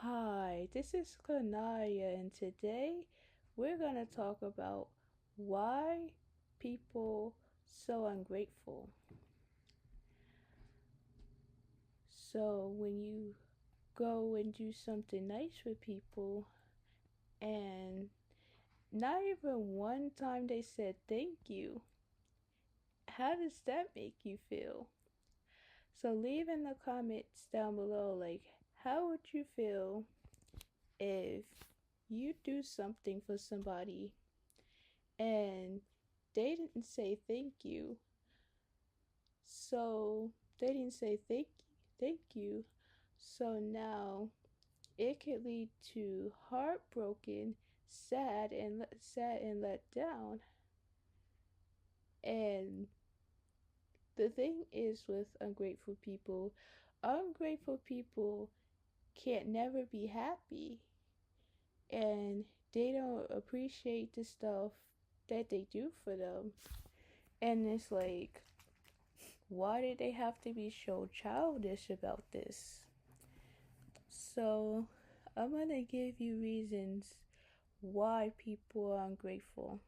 Hi, this is Kanaya, and today we're going to talk about why people so ungrateful. So, when you go and do something nice for people, and not even one time they said thank you, how does that make you feel? So, leave in the comments down below, like, how would you feel if you do something for somebody and they didn't say thank you. So they didn't say thank you. So now it could lead to heartbroken, sad and let down. And the thing is with ungrateful people can't never be happy, and they don't appreciate the stuff that they do for them. And it's like, why did they have to be so childish about this? So, I'm gonna give you reasons why people are ungrateful.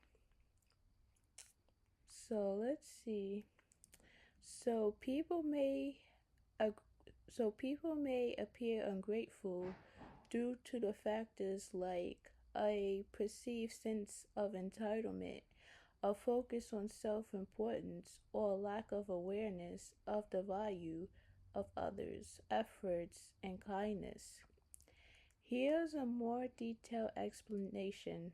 So, let's see. So, people may appear ungrateful due to the factors like a perceived sense of entitlement, a focus on self importance, or a lack of awareness of the value of others' efforts and kindness. Here's a more detailed explanation.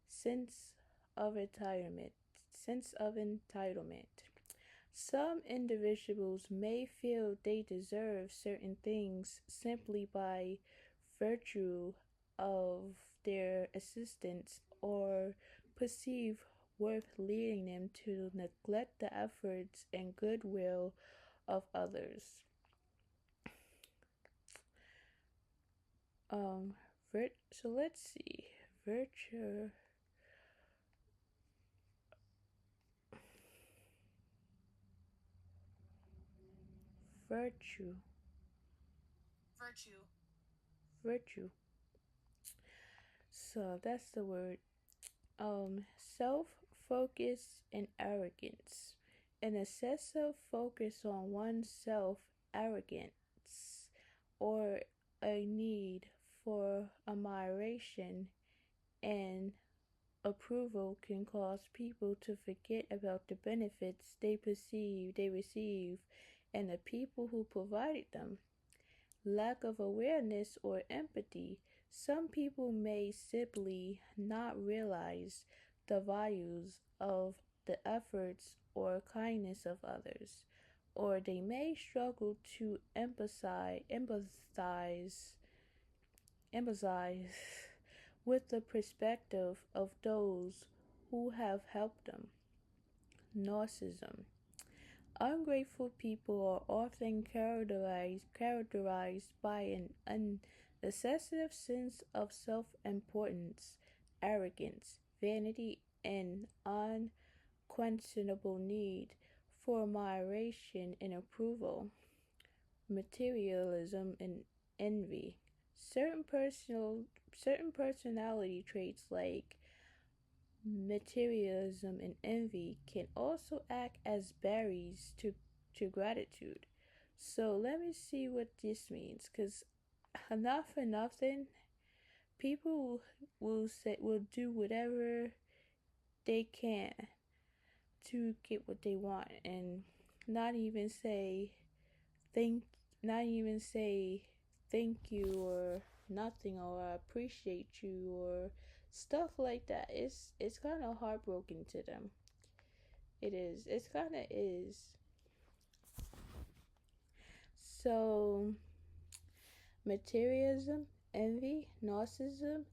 Sense of entitlement. Sense of entitlement. Some individuals may feel they deserve certain things simply by virtue of their assistance, or perceive worth leading them to neglect the efforts and goodwill of others. Um, so let's see. Virtue. Virtue. Virtue. Virtue. So that's the word. Self focus and arrogance. An excessive focus on oneself, arrogance, or a need for admiration and approval can cause people to forget about the benefits they receive and the people who provided them. Lack of awareness or empathy. Some people may simply not realize the values of the efforts or kindness of others, or they may struggle to empathize with the perspective of those who have helped them. Narcissism. Ungrateful people are often characterized by an excessive sense of self importance, arrogance, vanity, and unquestionable need for admiration and approval. Materialism and envy. Certain personal certain personality traits like materialism and envy can also act as barriers to gratitude. So let me see what this means, because not for nothing, people will do whatever they can to get what they want, and not even say thank not even say thank you or nothing, or I appreciate you or stuff like that. It's kind of heartbroken to them. It is. It's kind of is. So materialism, envy, narcissism,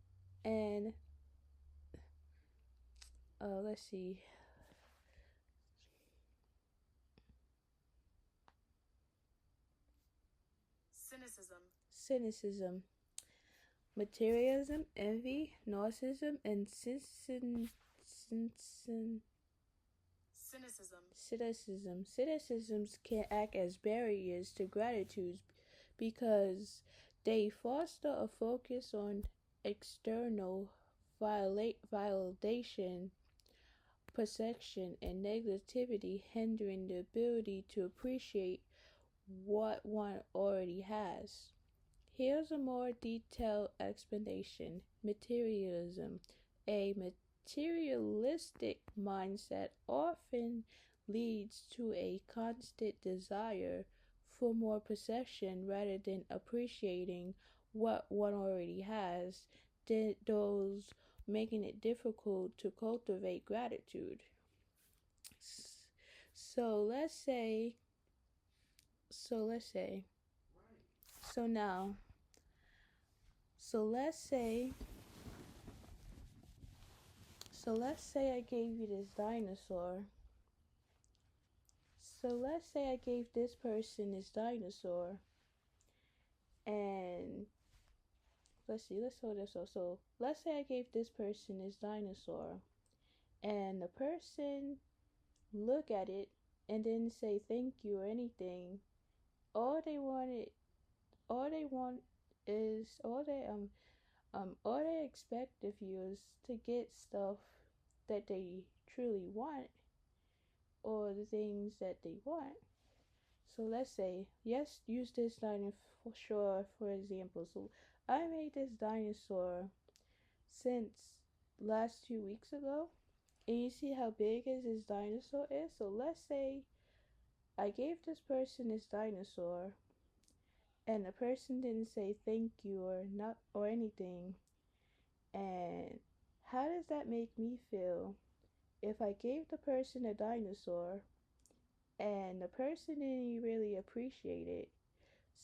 and let's see, Cynicism. cynicism. Materialism, envy, narcissism, and Cynicism. cynicisms can act as barriers to gratitude because They foster a focus on external validation, perception, and negativity, hindering the ability to appreciate what one already has. Here's a more detailed explanation. Materialism. A materialistic mindset often leads to a constant desire for more possession rather than appreciating what one already has, those making it difficult to cultivate gratitude. So let's say, so let's say, so now, so let's say So let's say I gave you this dinosaur. So let's say I gave this person this dinosaur, and let's hold this up. So let's say I gave this person this dinosaur, and the person look at it and didn't say thank you or anything. All they wanted, all they want is all they expect of you is to get stuff that they truly want or the things that they want. So let's say, yes, use this dinosaur for example. So I made this dinosaur since last 2 weeks ago, and you see how big this dinosaur is. So let's say I gave this person this dinosaur, and the person didn't say thank you or not or anything. And how does that make me feel if I gave the person a dinosaur and the person didn't really appreciate it?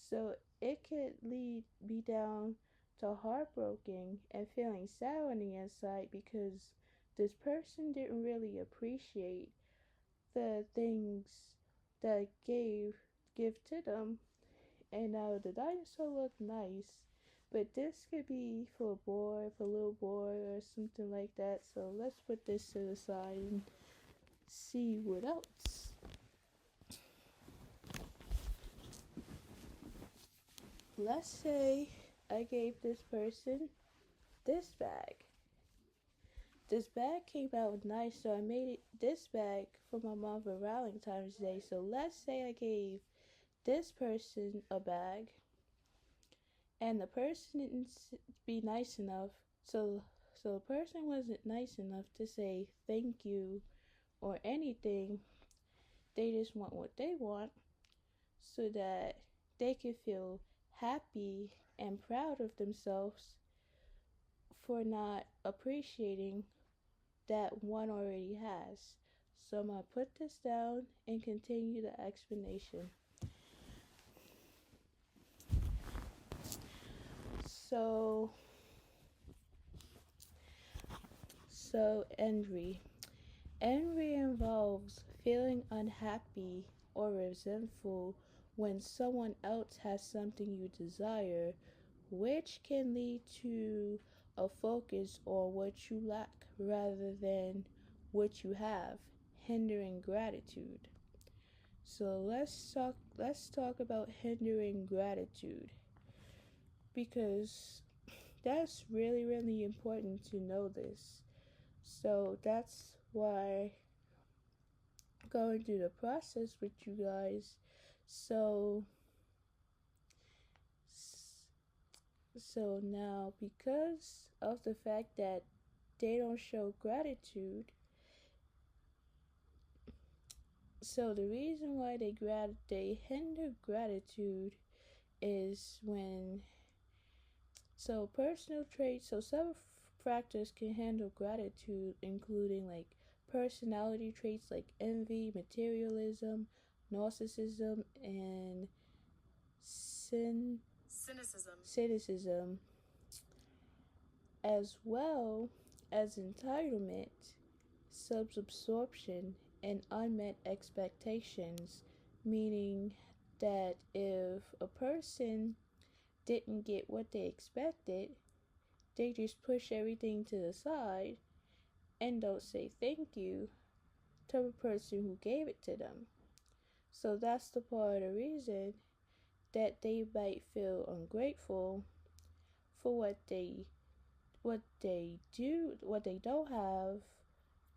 So it could lead me down to heartbroken and feeling sad on the inside because this person didn't really appreciate the things that I give to them. And now the dinosaur looked nice, but this could be for a boy, for a little boy or something like that. So let's put this to the side and see what else. Let's say I gave this person this bag. This bag came out nice, so I made it this bag for my mom for Valentine's Day. So let's say I gave this person a bag, and the person didn't be nice enough. So the person wasn't nice enough to say thank you or anything. They just want what they want, so that they can feel happy and proud of themselves for not appreciating that one already has. So I'm going to put this down and continue the explanation. So envy. Envy involves feeling unhappy or resentful when someone else has something you desire, which can lead to a focus on what you lack rather than what you have, hindering gratitude. So let's talk about hindering gratitude, because that's really important to know this. So that's why I'm going through the process with you guys. So so now, because of the fact that they don't show gratitude, so the reason why they hinder gratitude is when personal traits. So several factors can handle gratitude, including like personality traits like envy, materialism, narcissism, and cynicism, as well as entitlement, self-absorption, and unmet expectations, meaning that if a person didn't get what they expected, they just push everything to the side and don't say thank you to the person who gave it to them. So that's the part of the reason that they might feel ungrateful for what they don't have,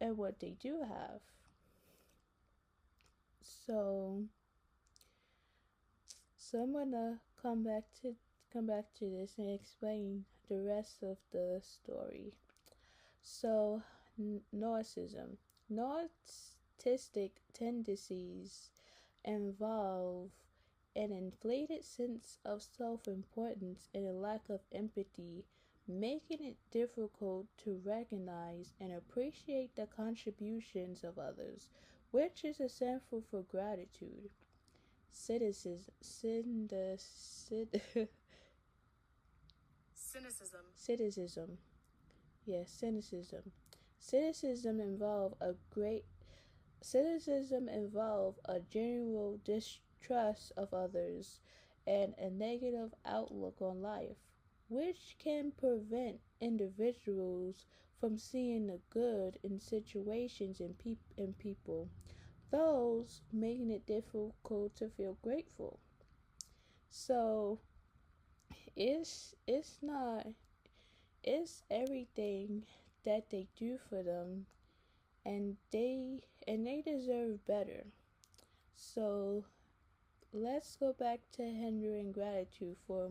and what they do have. So I'm gonna come back to this and explain the rest of the story. So, narcissism. Narcissistic tendencies involve an inflated sense of self importance and a lack of empathy, making it difficult to recognize and appreciate the contributions of others, which is essential for gratitude. Cynicism. Cynicism. Yes, cynicism. Cynicism involve a great Cynicism involves a general distrust of others and a negative outlook on life, which can prevent individuals from seeing the good in situations and people, thus making it difficult to feel grateful. So it's not it's everything that they do for them, and they deserve better. So let's go back to hindering gratitude for a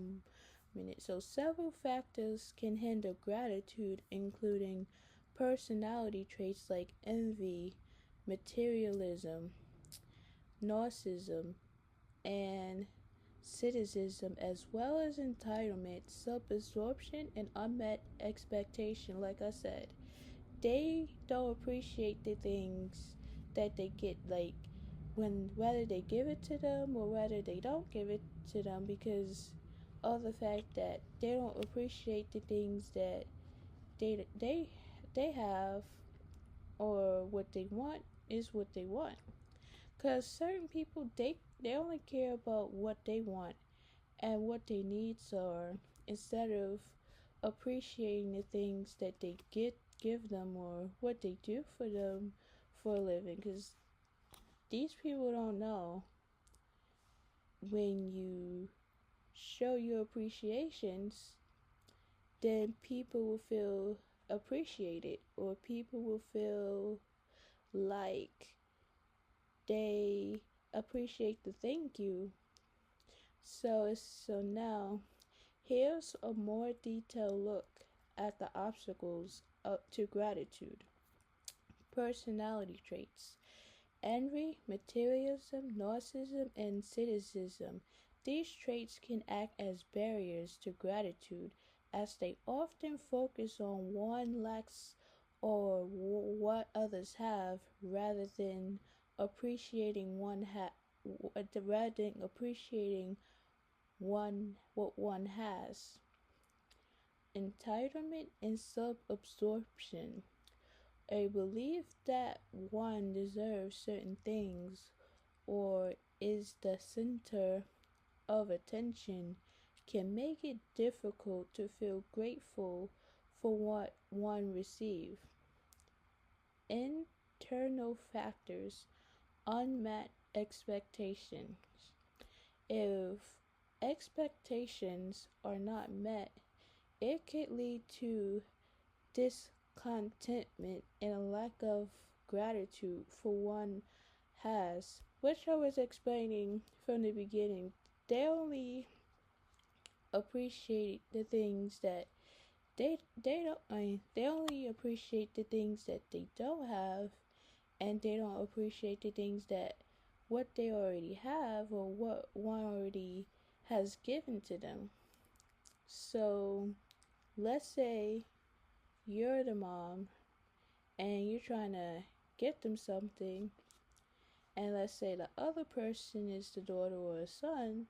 minute. So several factors can hinder gratitude, including personality traits like envy, materialism, narcissism, and cynicism, as well as entitlement, self-absorption, and unmet expectation. Like I said, they don't appreciate the things that they get, like when whether they give it to them or whether they don't give it to them, because of the fact that they don't appreciate the things that they they they have, or what they want is what they want. Because certain people, they only care about what they want and what their needs are, instead of appreciating the things that they give them, or what they do for them for a living. Because these people don't know, when you show your appreciations, then people will feel appreciated, or people will feel like they appreciate the thank you. So now here's a more detailed look at the obstacles up to gratitude. Personality traits: envy, materialism, narcissism, and cynicism. These traits can act as barriers to gratitude, as they often focus on one lacks or what others have, rather than appreciating what one has. Entitlement and self-absorption: a belief that one deserves certain things or is the center of attention can make it difficult to feel grateful for what one receives. Internal factors: unmet expectations. If expectations are not met, it could lead to discontentment and a lack of gratitude for one has, which I was explaining from the beginning. They only appreciate the things that they don't I mean, they only appreciate the things that they don't have, and they don't appreciate the things that what they already have, or what one already has given to them. So let's say you're the mom and you're trying to get them something, and let's say the other person is the daughter or the son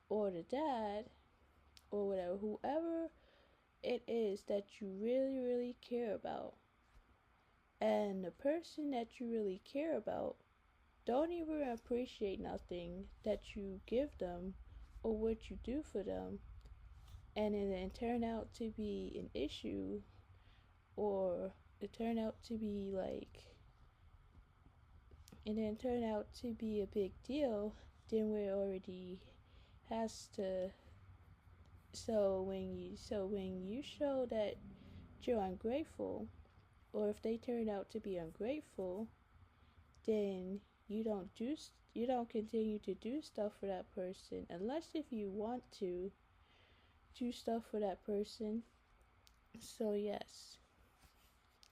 or the dad or whatever, whoever it is that you really, really care about. And the person that you really care about don't even appreciate nothing that you give them or what you do for them, and it then turn out to be an issue, or it turn out to be like and then turn out to be a big deal, then we're already has to. So when you show that you're ungrateful, or if they turn out to be ungrateful, then you don't continue to do stuff for that person unless if you want to do stuff for that person. So yes,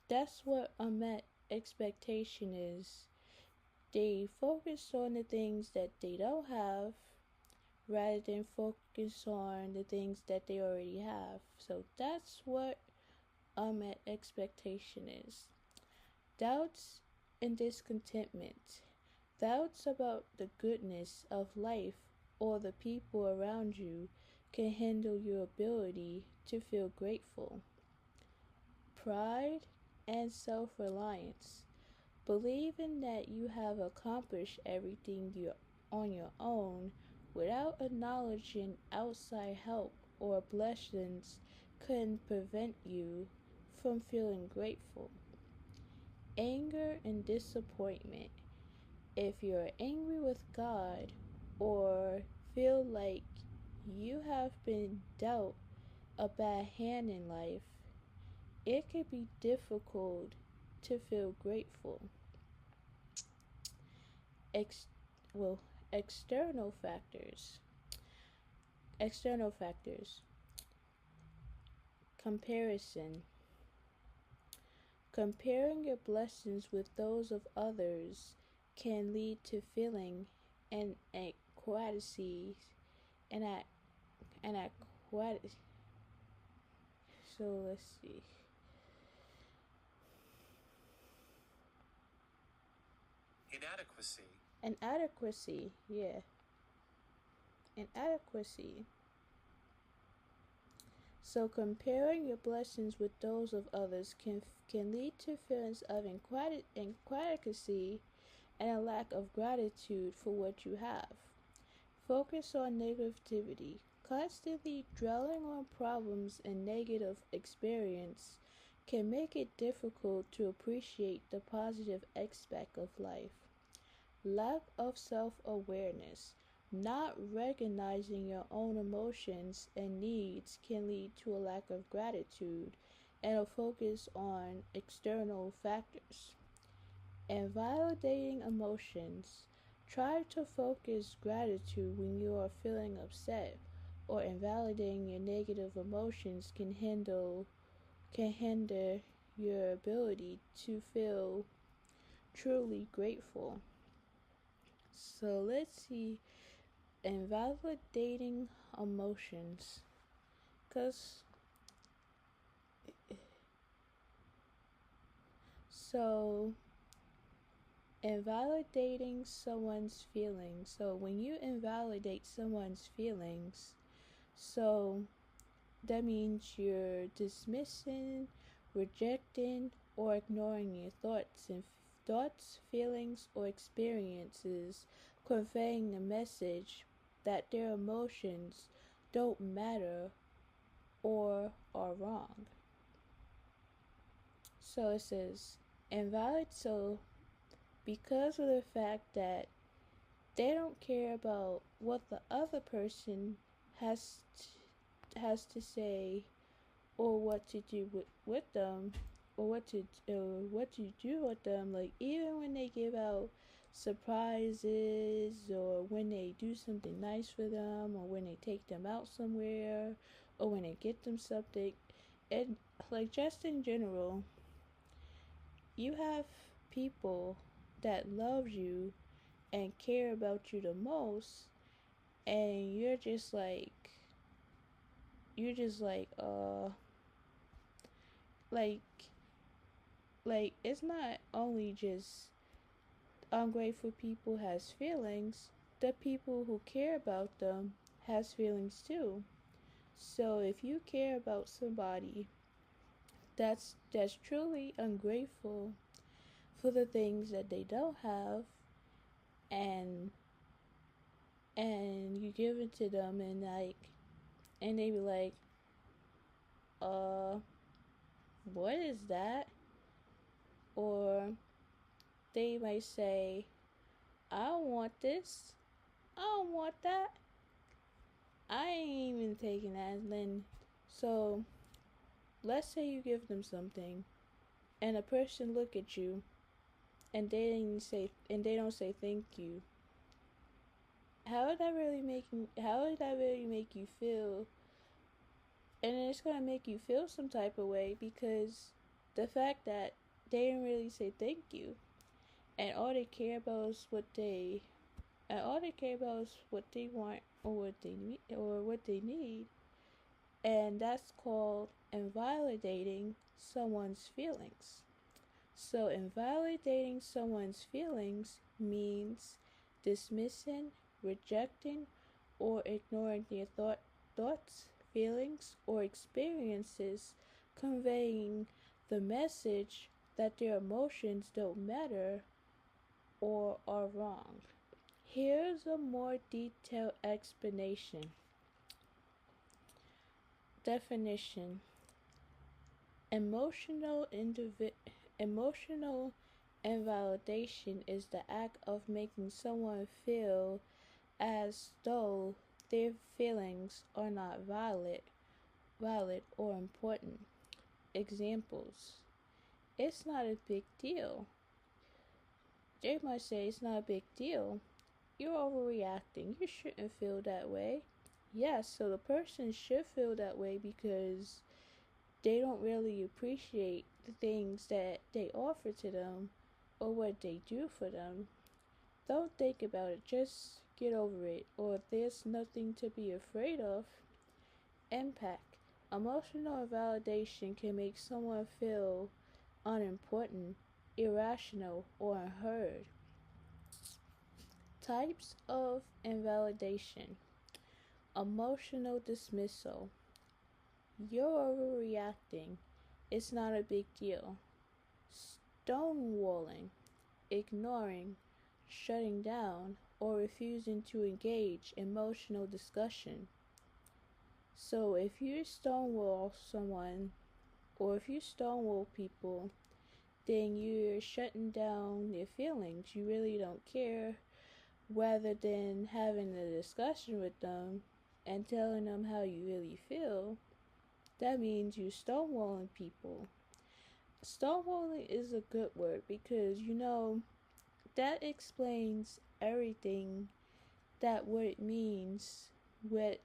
that's what unmet expectation is. They focus on the things that they don't have rather than focus on the things that they already have. So that's what unmet expectation is. Doubts and discontentment. Doubts about the goodness of life or the people around you can hinder your ability to feel grateful. Pride and self reliance. Believing that you have accomplished everything you on your own without acknowledging outside help or blessings can prevent you from feeling grateful. Anger and disappointment. If you're angry with God or feel like you have been dealt a bad hand in life, it can be difficult to feel grateful. Ex- well, external factors. External factors. Comparison. Comparing your blessings with those of others can lead to feeling inadequacy and inadequacy. So let's see. Inadequacy. Inadequacy, yeah. Inadequacy. So comparing your blessings with those of others can lead to feelings of inadequacy and a lack of gratitude for what you have. Focus on negativity. Constantly dwelling on problems and negative experience can make it difficult to appreciate the positive aspect of life. Lack of self awareness. Not recognizing your own emotions and needs can lead to a lack of gratitude and a focus on external factors. Invalidating emotions. Try to focus gratitude when you are feeling upset, or invalidating your negative emotions can hinder your ability to feel truly grateful. So let's see, invalidating emotions, cuz so invalidating someone's feelings. So when you invalidate someone's feelings, so that means you're dismissing, rejecting, or ignoring your thoughts, feelings, or experiences, conveying the message that their emotions don't matter or are wrong. So it says invalid. So because of the fact that they don't care about what the other person has has to say or what to do with them, or what to do with them, like even when they give out surprises, or when they do something nice for them, or when they take them out somewhere, or when they get them something, and like just in general, you have people that love you and care about you the most, and you're just like like it's not only just ungrateful people has feelings, the people who care about them has feelings too. So if you care about somebody that's truly ungrateful for the things that they don't have, and you give it to them, and they be like, uh what is that? Or they might say, I don't want this, I don't want that. I ain't even taking that. And then, so let's say you give them something, and a person look at you, and they don't say thank you. How would that really make you feel? And it's gonna make you feel some type of way because the fact that they didn't really say thank you, and all they care about is what they want or what they need, and that's called invalidating someone's feelings. So invalidating someone's feelings means dismissing, rejecting, or ignoring their thoughts, feelings, or experiences, conveying the message that their emotions don't matter or are wrong. Here's a more detailed explanation. Definition: Emotional invalidation is the act of making someone feel as though their feelings are not valid or important. Examples: it's not a big deal. They might say it's not a big deal. You're overreacting. You shouldn't feel that way. Yes, so the person should feel that way because they don't really appreciate the things that they offer to them or what they do for them. Don't think about it, just get over it, or there's nothing to be afraid of. Impact: emotional invalidation can make someone feel unimportant, irrational, or unheard. Types of invalidation: emotional dismissal. You're overreacting. It's not a big deal. Stonewalling: ignoring, shutting down, or refusing to engage emotional discussion. So if you stonewall someone, or if you stonewall people, then you're shutting down their feelings. You really don't care, rather than having a discussion with them and telling them how you really feel. That means you're stonewalling people. Stonewalling is a good word because that explains everything, that what it means, what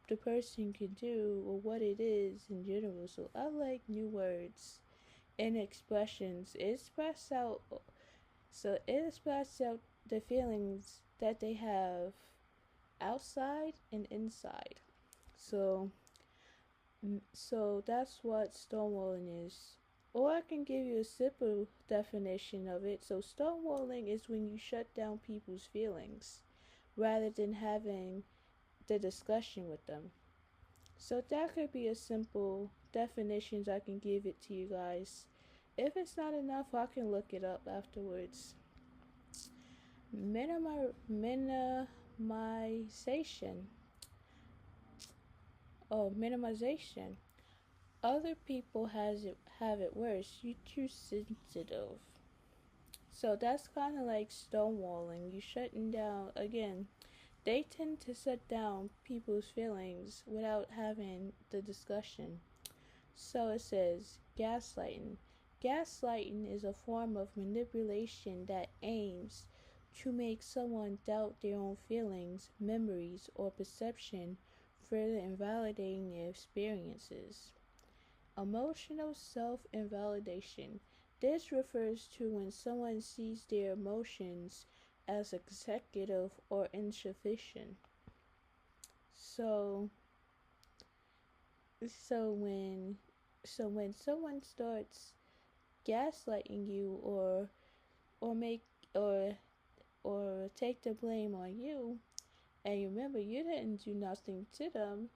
the person can do, or what it is in general. So I like new words and expressions. It expresses out the feelings that they have outside and inside. So that's what stonewalling is. Or I can give you a simple definition of it. So stonewalling is when you shut down people's feelings rather than having the discussion with them. So that could be a simple definitions I can give it to you guys. If it's not enough, I can look it up afterwards. Minimization. Minimization. Other people have it worse. You're too sensitive. So that's kind of like stonewalling. You shutting down again. They tend to shut down people's feelings without having the discussion. So it says gaslighting. Gaslighting is a form of manipulation that aims to make someone doubt their own feelings, memories, or perception, further invalidating their experiences. Emotional self-invalidation. This refers to when someone sees their emotions as executive or insufficient. So so when when someone starts gaslighting you or make or take the blame on you, and you remember you didn't do nothing to them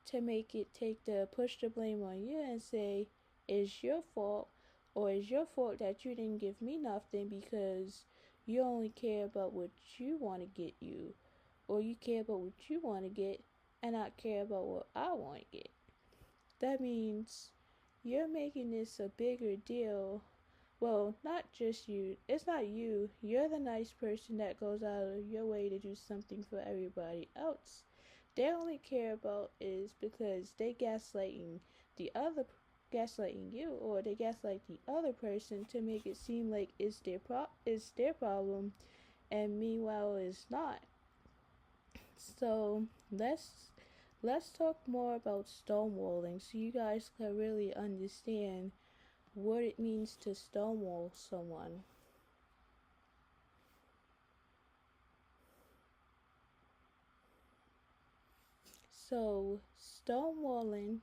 to make it push the blame on you and say it's your fault, or it's your fault that you didn't give me nothing because you only care about what you want to get you, or you care about what you want to get and not care about what I want to get. That means you're making this a bigger deal. Well, not just you. It's not you. You're the nice person that goes out of your way to do something for everybody else. they only care about is because they the other gaslighting you, or they gaslight the other person to make it seem like it's their problem, and meanwhile it's not. So let's talk more about stonewalling so you guys can really understand what it means to stonewall someone. So stonewalling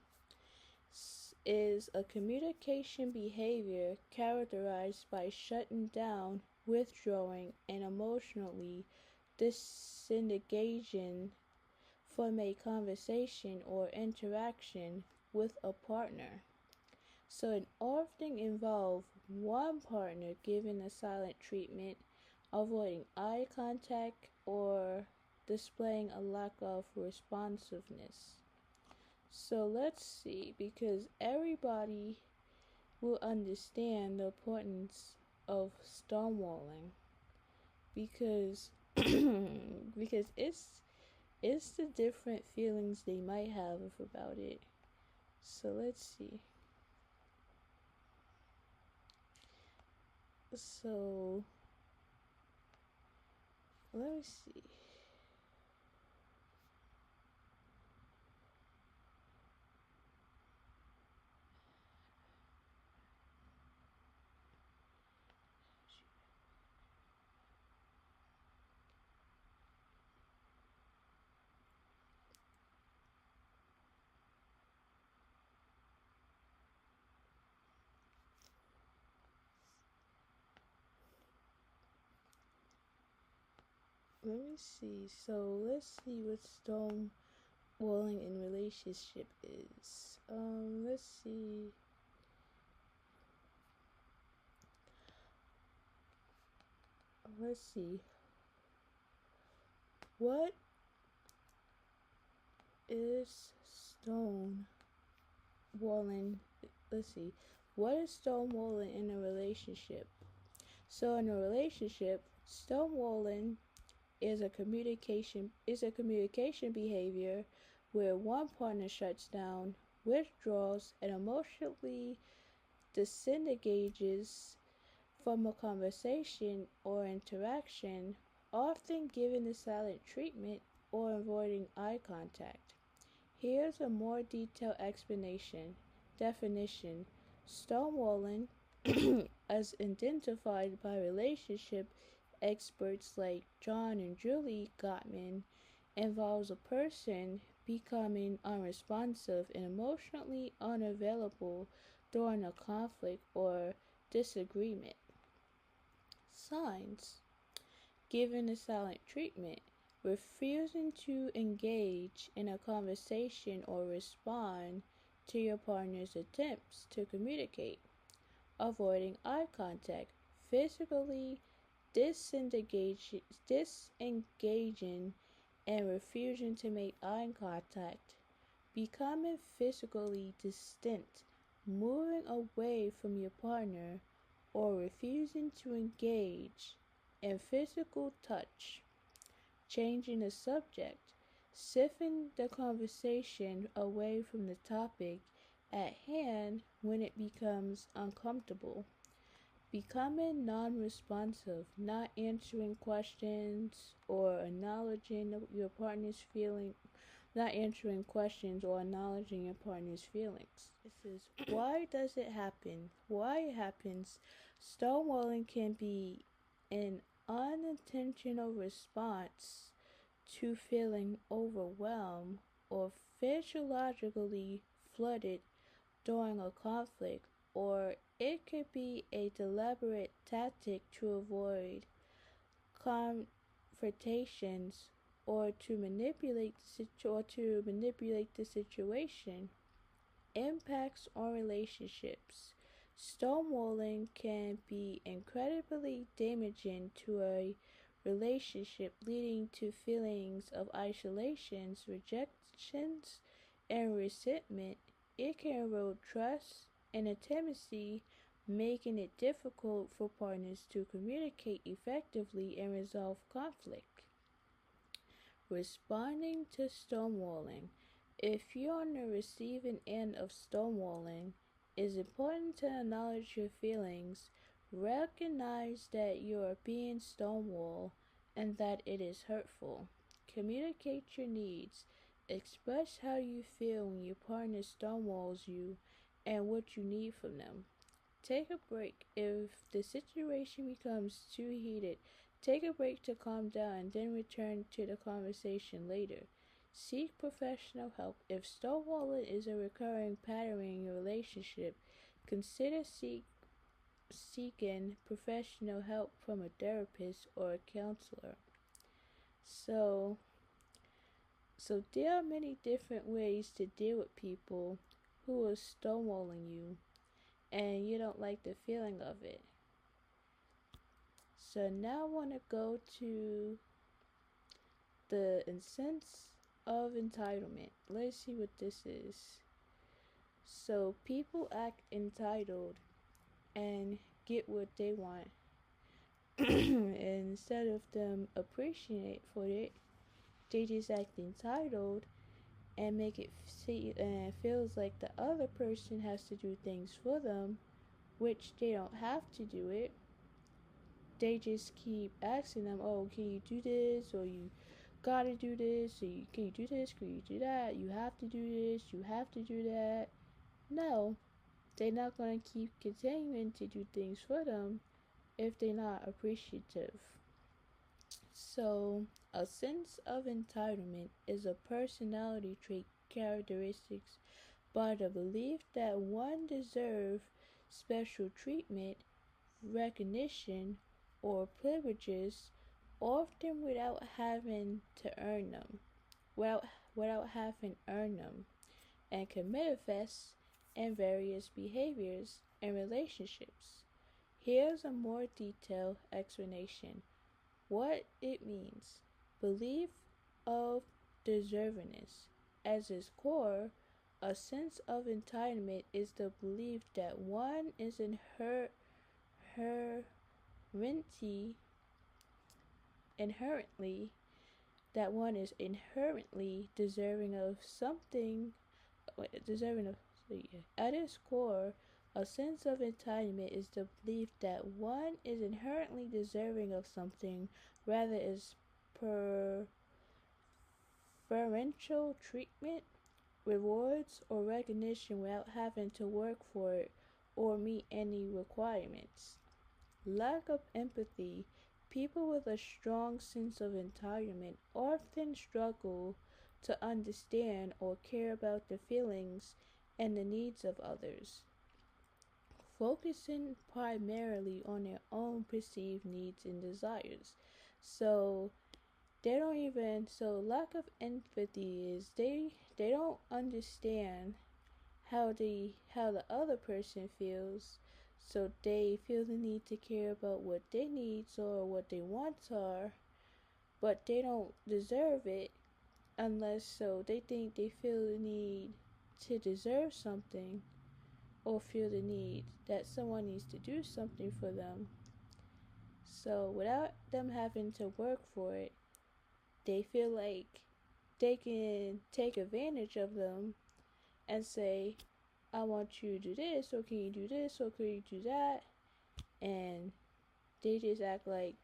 is a communication behavior characterized by shutting down, withdrawing, and emotionally disengaging from a conversation or interaction with a partner. So it often involves one partner giving a silent treatment, avoiding eye contact, or displaying a lack of responsiveness. So let's see, because everybody will understand the importance of stonewalling, because because it's the different feelings they might have about it. So let's see. So let me see. Let me see. So let's see what stonewalling in relationship is. Let's see. Let's see. What is stonewalling? Let's see. What is stonewalling in a relationship? So in a relationship, stonewalling is a communication behavior where one partner shuts down, withdraws, and emotionally disengages from a conversation or interaction, often giving the silent treatment or avoiding eye contact. Here's a more detailed explanation. Definition: stonewalling, as identified by relationship experts like John and Julie Gottman, involves a person becoming unresponsive and emotionally unavailable during a conflict or disagreement. Signs: giving a silent treatment, refusing to engage in a conversation or respond to your partner's attempts to communicate, avoiding eye contact, physically disengaging and refusing to make eye contact, becoming physically distant, moving away from your partner, or refusing to engage in physical touch, changing the subject, shifting the conversation away from the topic at hand when it becomes uncomfortable, becoming non-responsive, not answering questions or acknowledging your partner's feeling, not answering questions or acknowledging your partner's feelings. This is why does it happen? Why it happens? Stonewalling can be an unintentional response to feeling overwhelmed or physiologically flooded during a conflict, or it could be a deliberate tactic to avoid confrontations or to manipulate the situation. Impacts on relationships. Stonewalling can be incredibly damaging to a relationship, leading to feelings of isolations, rejections, and resentment. It can erode trust and intimacy, making it difficult for partners to communicate effectively and resolve conflict. Responding to stonewalling. If you're on the receiving end of stonewalling, it's important to acknowledge your feelings, recognize that you are being stonewalled and that it is hurtful. Communicate your needs. Express how you feel when your partner stonewalls you and what you need from them. Take a break. If the situation becomes too heated, take a break to calm down and then return to the conversation later. Seek professional help. If stonewalling is a recurring pattern in your relationship, consider seeking professional help from a therapist or a counselor. So, so there are many different ways to deal with people who are stonewalling you and you don't like the feeling of it. So now I want to go to the sense of entitlement. Let's see what this is. So people act entitled and get what they want. And instead of them appreciate for it, they just act entitled and make it feels like the other person has to do things for them, which they don't have to do it. They just keep asking them, "Oh, can you do this?" or "You gotta do this." Or "Can you do this? Can you do that? You have to do this. You have to do that." No, they're not gonna keep continuing to do things for them if they're not appreciative. So, a sense of entitlement is a personality trait characteristics by the belief that one deserves special treatment, recognition, or privileges, often without having to earn them, without, without having earned them, and can manifest in various behaviors and relationships. Here's a more detailed explanation. What it means. Belief of deservingness. As its core, a sense of entitlement is the belief that one is inherently that one is inherently deserving of something deserving of at its core, a sense of entitlement is the belief that one is inherently deserving of something, rather as preferential treatment, rewards, or recognition without having to work for it or meet any requirements. Lack of empathy. People with a strong sense of entitlement often struggle to understand or care about the feelings and the needs of others, focusing primarily on their own perceived needs and desires. So they don't even lack of empathy is they don't understand how the other person feels, so they feel the need to care about what their needs or what they wants are, but they don't deserve it unless they think they feel the need to deserve something or feel the need that someone needs to do something for them. So without them having to work for it, they feel like they can take advantage of them and say, "I want you to do this, or can you do this, or can you do that?" And they just act like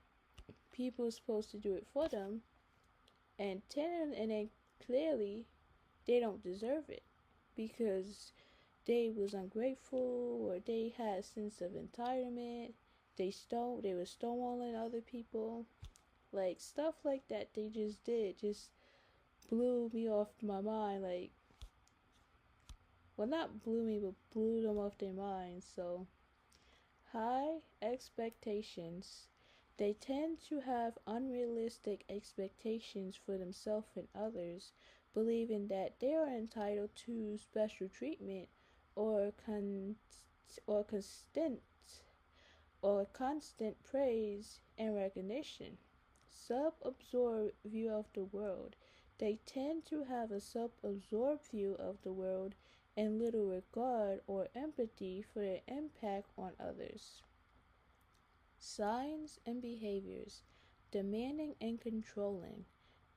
people are supposed to do it for them, and then clearly they don't deserve it because they was ungrateful or they had a sense of entitlement. They were stonewalling other people, like stuff like that. They just did just blew me off my mind. Like, well, not blew me, but blew them off their minds. So high expectations. They tend to have unrealistic expectations for themselves and others, believing that they are entitled to special treatment or or constant constant praise and recognition. Sub-absorbed view of the world. They tend to have a sub-absorbed view of the world and little regard or empathy for their impact on others. Signs and behaviors. Demanding and controlling.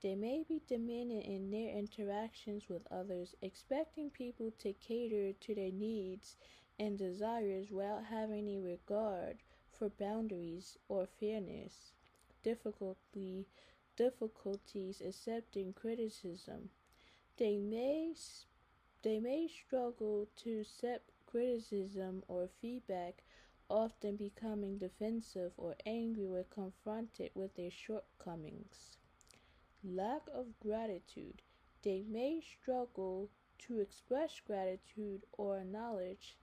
They may be demanding in their interactions with others, expecting people to cater to their needs and desires without having a regard for boundaries or fairness. Difficulty, difficulties accepting criticism. They may they may struggle to accept criticism or feedback, often becoming defensive or angry when confronted with their shortcomings. Lack of gratitude. They may struggle to express gratitude or acknowledge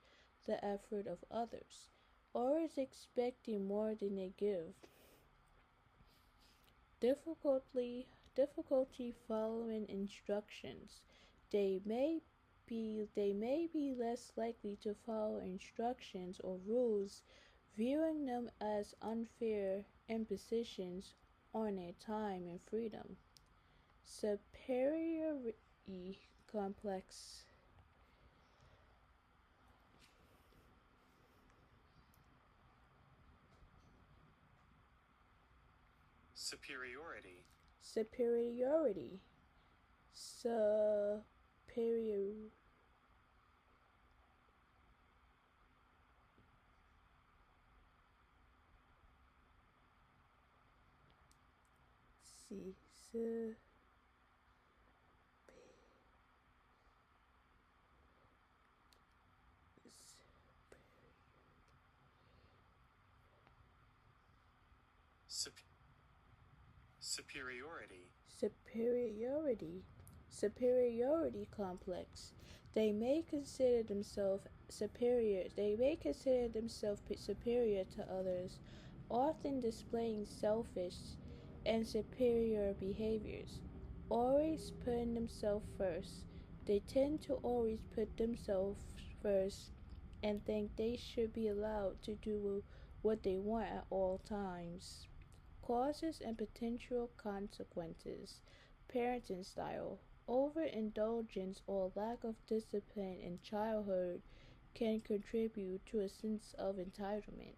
the effort of others, always expecting more than they give. Difficulty following instructions. They may be less likely to follow instructions or rules, viewing them as unfair impositions on their time and freedom. Superiority complex. Superiority. Superiority. Superior. See. Superiority. Superiority complex. They may consider themselves superior to others, often displaying selfish and superior behaviors, always putting themselves first. They tend to always put themselves first and think they should be allowed to do what they want at all times. Causes and potential consequences. Parenting style. Overindulgence or lack of discipline in childhood can contribute to a sense of entitlement.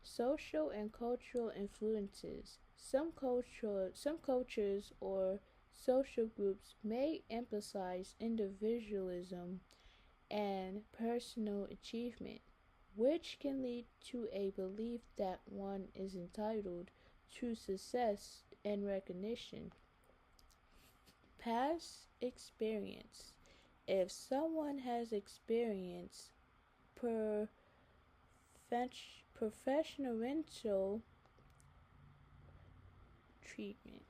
Social and cultural influences. Some cultures or social groups may emphasize individualism and personal achievement, which can lead to a belief that one is entitled to success and recognition. Past experience. If someone has experienced professional treatment.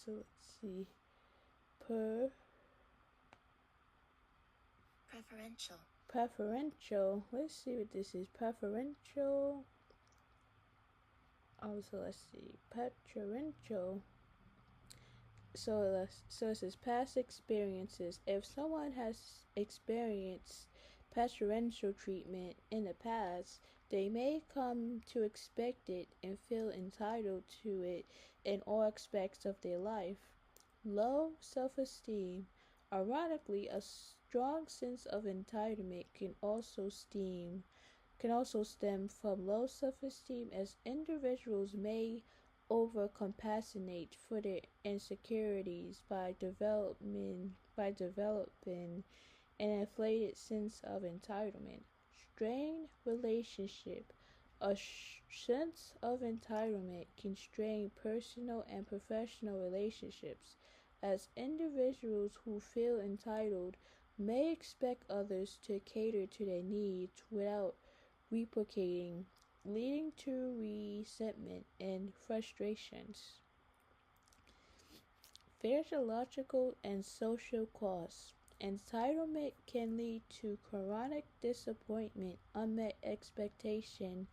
So let's see. Preferential. Let's see what this is. Preferential. Also, let's see. Preferential. So it says past experiences. If someone has experienced preferential treatment in the past, they may come to expect it and feel entitled to it in all aspects of their life. Low self-esteem. Ironically, a strong sense of entitlement can also stem from low self-esteem, as individuals may overcompensate for their insecurities by developing an inflated sense of entitlement. Strained relationship. A sense of entitlement can strain personal and professional relationships, as individuals who feel entitled may expect others to cater to their needs without reciprocating, leading to resentment and frustrations. Physiological and social costs. Entitlement can lead to chronic disappointment, unmet expectation,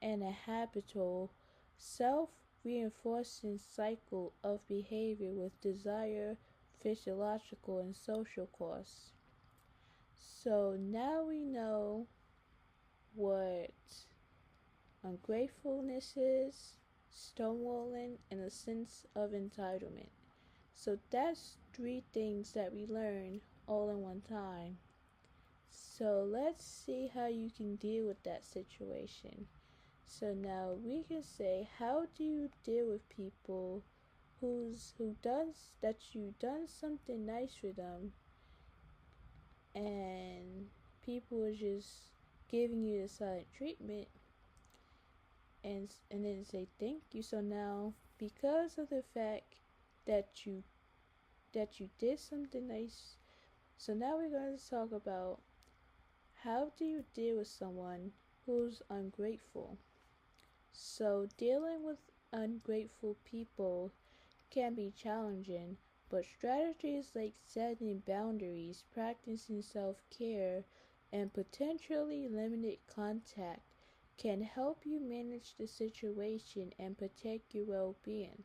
and a habitual, self reinforcing cycle of behavior with desire, physiological, and social costs. So now we know what ungratefulness is, stonewalling, and a sense of entitlement. So that's three things that we learn all in one time. So let's see how you can deal with that situation. So now we can say, how do you deal with people who does that you done something nice for them, and people are just giving you the silent treatment, and then say thank you. So now, because of the fact that you did something nice, so now we're going to talk about, how do you deal with someone who's ungrateful? So dealing with ungrateful people can be challenging, but strategies like setting boundaries, practicing self care, and potentially limited contact can help you manage the situation and protect your well being.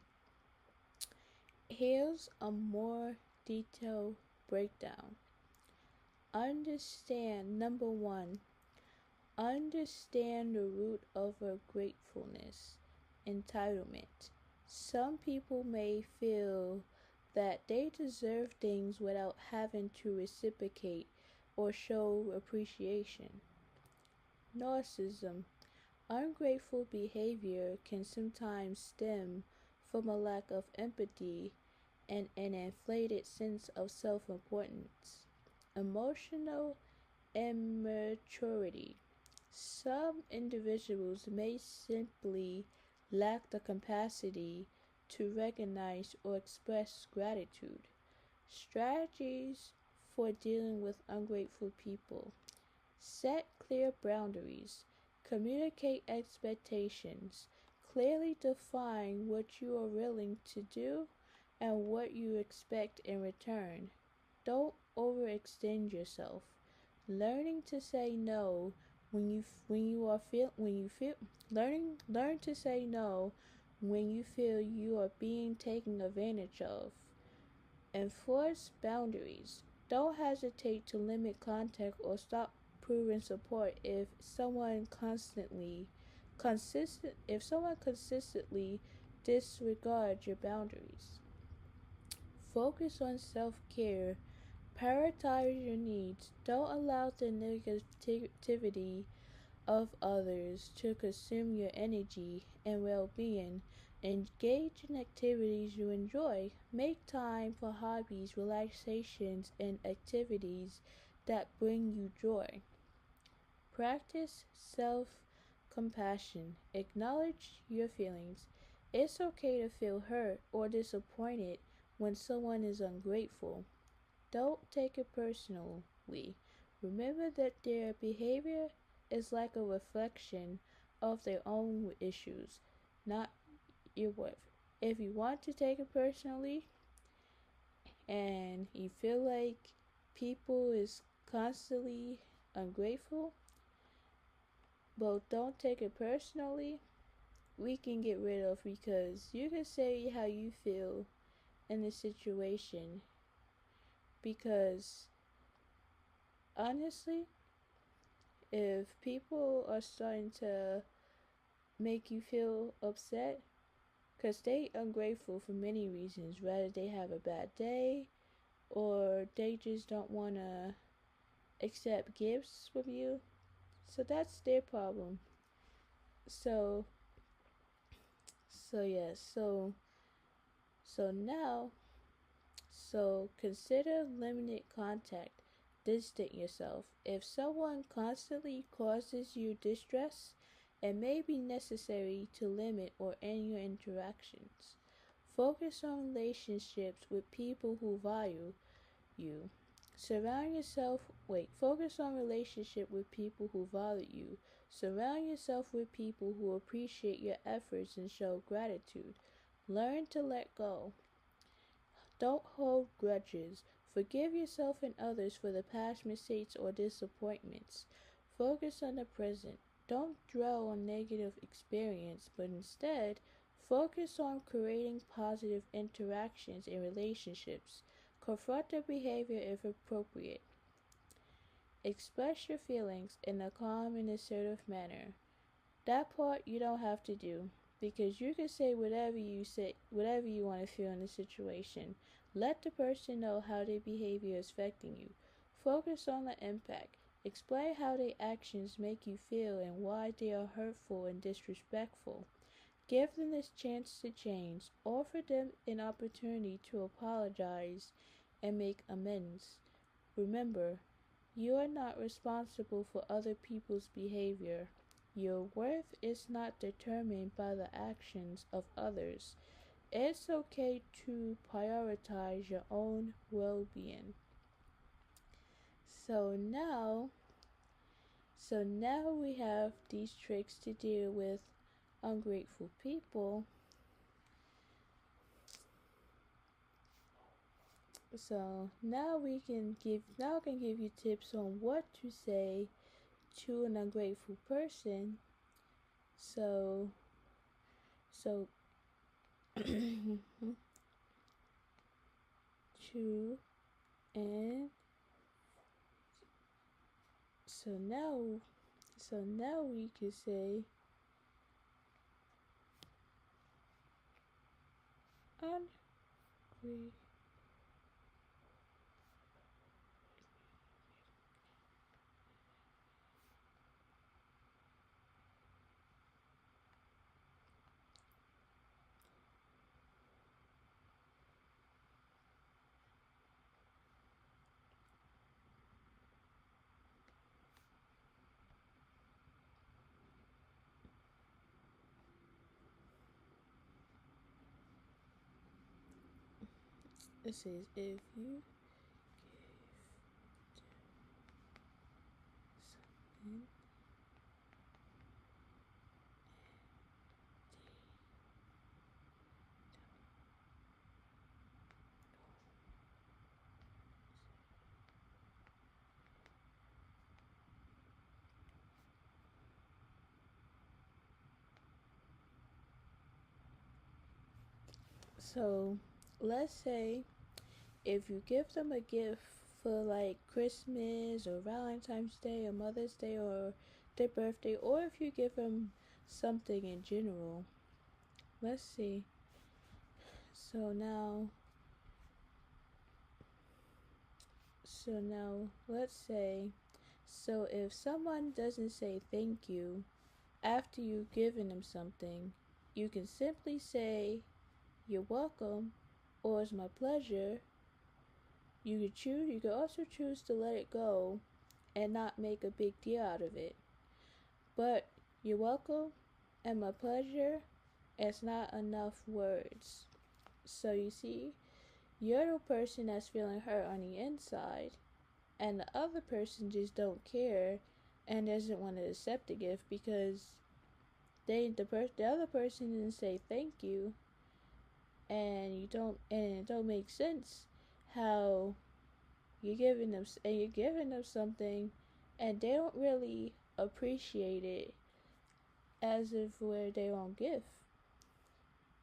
Here's a more detailed breakdown. Understand, number one, understand the root of our gratefulness. Entitlement. Some people may feel that they deserve things without having to reciprocate or show appreciation. Narcissism. Ungrateful behavior can sometimes stem from a lack of empathy and an inflated sense of self importance. Emotional immaturity. Some individuals may simply lack the capacity to recognize or express gratitude. Strategies for dealing with ungrateful people: set clear boundaries, communicate expectations, clearly define what you are willing to do and what you expect in return. Don't overextend yourself. Learning to say no when you feel learn to say no when you feel you are being taken advantage of. Enforce boundaries. Don't hesitate to limit contact or stop proving support if someone consistently disregards your boundaries. Focus on self-care. Prioritize your needs. Don't allow the negativity of others to consume your energy and well being. Engage in activities you enjoy. Make time for hobbies, relaxations, and activities that bring you joy. Practice self compassion. Acknowledge your feelings. It's okay to feel hurt or disappointed when someone is ungrateful. Don't take it personally. Remember that their behavior is like a reflection of their own issues, not your worth. If you want to take it personally and you feel like people is constantly ungrateful, but don't take it personally, we can get rid of, because you can say how you feel in the situation, because honestly, if people are starting to make you feel upset, because they ungrateful for many reasons, whether they have a bad day or they just don't want to accept gifts from you, so that's their problem. So yes, so now, so consider limited contact. Distance yourself. If someone constantly causes you distress, it may be necessary to limit or end your interactions. Focus on relationships with people who value you. Focus on relationship with people who value you. Surround yourself with people who appreciate your efforts and show gratitude. Learn to let go. Don't hold grudges. Forgive yourself and others for the past mistakes or disappointments. Focus on the present. Don't dwell on negative experience, but instead focus on creating positive interactions in relationships. Confront their behavior if appropriate. Express your feelings in a calm and assertive manner. That part you don't have to do, because you can say whatever you want to feel in the situation. Let the person know how their behavior is affecting you. Focus on the impact. Explain how their actions make you feel and why they are hurtful and disrespectful. Give them this chance to change. Offer them an opportunity to apologize and make amends. Remember, you are not responsible for other people's behavior. Your worth is not determined by the actions of others. It's okay to prioritize your own well being. So now, so now we have these tricks to deal with ungrateful people. So now I can give you tips on what to say to an ungrateful person. So so to and so now we can say ungrateful. It says if you give something. So let's say if you give them a gift for like Christmas or Valentine's Day or Mother's Day or their birthday, or if you give them something in general. Let's see. So now, let's say, so if someone doesn't say thank you after you've given them something, you can simply say, "You're welcome," or "It's my pleasure." You could also choose to let it go and not make a big deal out of it. But "you're welcome" and "my pleasure" is not enough words. So you see, you're the person that's feeling hurt on the inside, and the other person just don't care and doesn't want to accept the gift because the other person didn't say thank you, and it don't make sense how you're giving them something and they don't really appreciate it as if we're their own gift.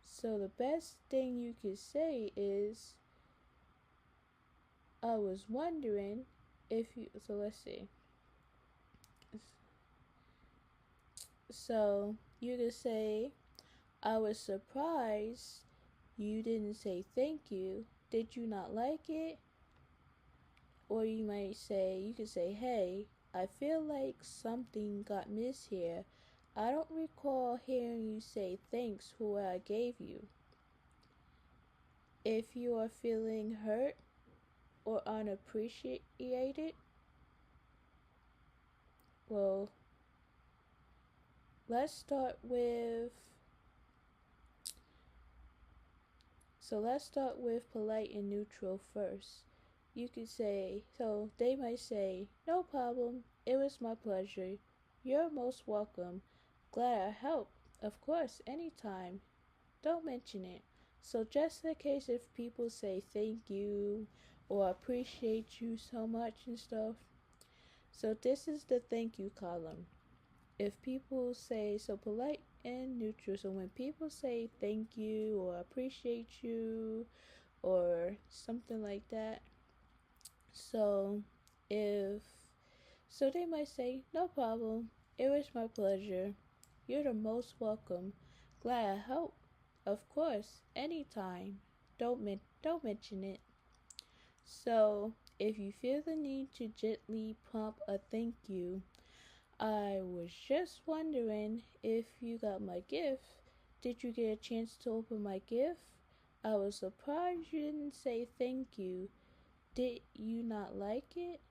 So the best thing you could say is, "I was wondering if you," so let's see. So you could say, "I was surprised you didn't say thank you. Did you not like it?" Or you could say, "Hey, I feel like something got missed here. I don't recall hearing you say thanks for what I gave you." If you are feeling hurt or unappreciated, well, let's start with let's start with polite and neutral first. You could say, so they might say, "No problem, it was my pleasure. You're most welcome. Glad I helped. Of course, anytime. Don't mention it." So just in case if people say thank you or appreciate you so much and stuff. So this is the thank you column. If people say, so polite and neutral. So when people say thank you or appreciate you or something like that. So if they might say, "No problem. It was my pleasure. You're the most welcome. Glad I helped. Of course, anytime. Don't mention it." So If you feel the need to gently prompt a thank you, I was just wondering if you got my gift. Did you get a chance to open my gift? I was surprised you didn't say thank you. Did you not like it?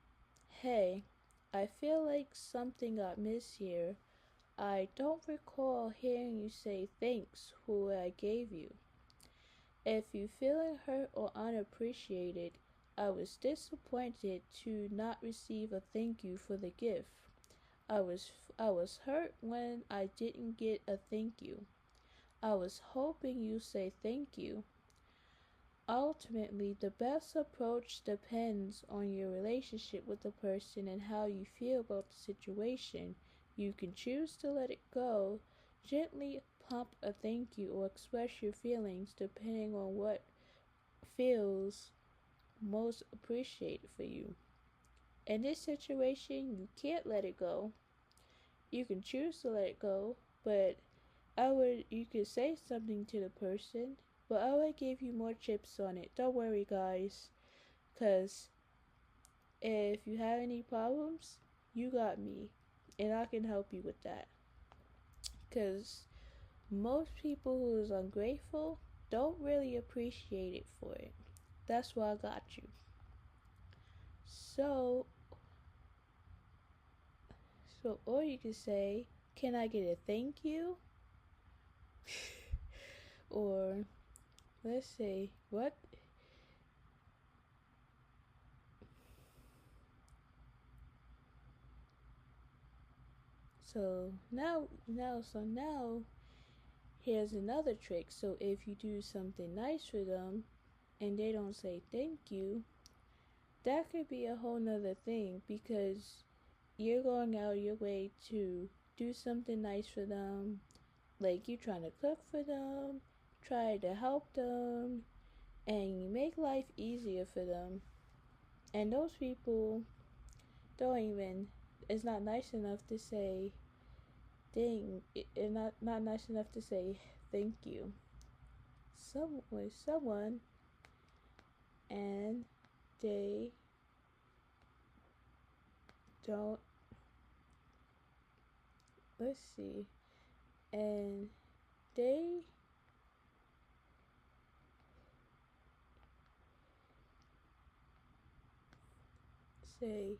Hey, I feel like something got missed here. I don't recall hearing you say thanks for what I gave you. If you feeling hurt or unappreciated, I was disappointed to not receive a thank you for the gift. I was hurt when I didn't get a thank you. I was hoping you say thank you. Ultimately, the best approach depends on your relationship with the person and how you feel about the situation. You can choose to let it go, gently prompt a thank you, or express your feelings depending on what feels most appreciated for you. In this situation, you can't let it go. You can choose to let it go, but you could say something to the person, but I would give you more chips on it. Don't worry, guys, because if you have any problems, you got me, and I can help you with that. Because most people who is ungrateful don't really appreciate it for it. That's why I got you. So, or you could say, "Can I get a thank you?" Or let's say, "What?" So now, here's another trick. So if you do something nice for them and they don't say thank you, that could be a whole nother thing because you're going out your way to do something nice for them. Like you trying to cook for them, try to help them, and you make life easier for them. And those people don't even, it's not nice enough to say not nice enough to say thank you. Someone and they don't, let's see, and they say,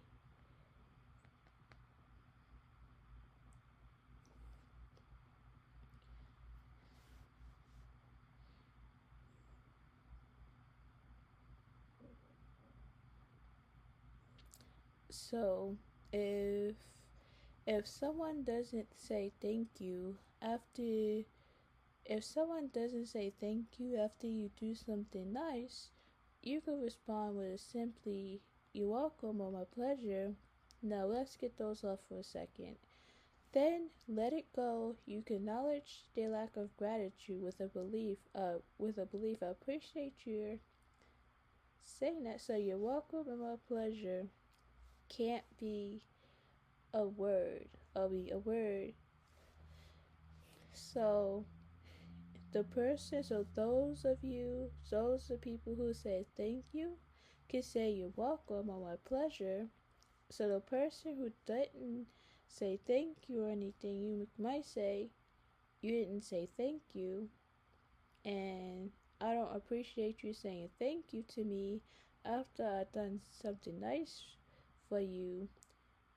so if if someone doesn't say thank you after if someone doesn't say thank you after you do something nice, you could respond with a simply, "You're welcome" or "My pleasure." Now let's get those off for a second. Then let it go. You can acknowledge their lack of gratitude with a belief. I appreciate your saying that. So "You're welcome" and "My pleasure" can't be a word. A word. So those of people who say thank you, can say "You're welcome" or "My pleasure." So the person who didn't say thank you or anything, you might say, "You didn't say thank you, and I don't appreciate you saying thank you to me after I've done something nice for you,